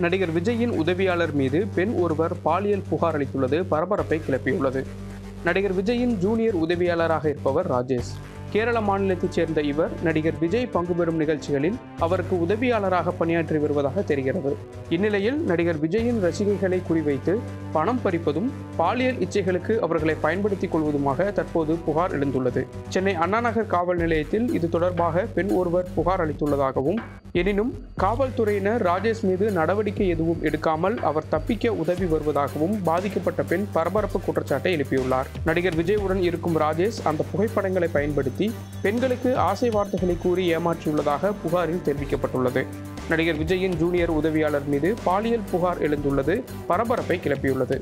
நடிகர் விஜயின் உதவியாளர் மீது பெண் ஒருவர் பாலியல் புகார் அளித்துள்ளது பரபரப்பை கிளப்பியுள்ளது. நடிகர் விஜயின் ஜூனியர் உதவியாளராக இருப்பவர் ராஜேஷ். கேரள மாநிலத்தைச் சேர்ந்த இவர் நடிகர் விஜய் பங்கு பெறும் நிகழ்ச்சிகளில் அவருக்கு உதவியாளராக பணியாற்றி வருவதாக தெரிகிறது. இந்நிலையில் நடிகர் விஜயின் ரசிகைகளை குறிவைத்து பணம் பறிப்பதும் பாலியல் இச்சைகளுக்கு அவர்களை பயன்படுத்திக் கொள்வதுமாக தற்போது புகார் எழுந்துள்ளது. சென்னை அண்ணாநகர் காவல் நிலையத்தில் இது தொடர்பாக பெண் ஒருவர் புகார் அளித்துள்ளதாகவும், எனினும் காவல்துறையினர் ராஜேஷ் மீது நடவடிக்கை எதுவும் எடுக்காமல் அவர் தப்பிக்க உதவி வருவதாகவும் பாதிக்கப்பட்ட பெண் பரபரப்பு குற்றச்சாட்டை எழுப்பியுள்ளார். நடிகர் விஜயுடன் இருக்கும் ராஜேஷ் அந்த புகைப்படங்களை பயன்படுத்தி பெண்களுக்கு ஆசை வார்த்தைகளை கூறி ஏமாற்றியுள்ளதாக புகாரில் தெரிவிக்கப்பட்டுள்ளது. நடிகர் விஜயின் ஜூனியர் உதவியாளர் மீது பாலியல் புகார் எழுந்துள்ளது பரபரப்பை கிளப்பியுள்ளது.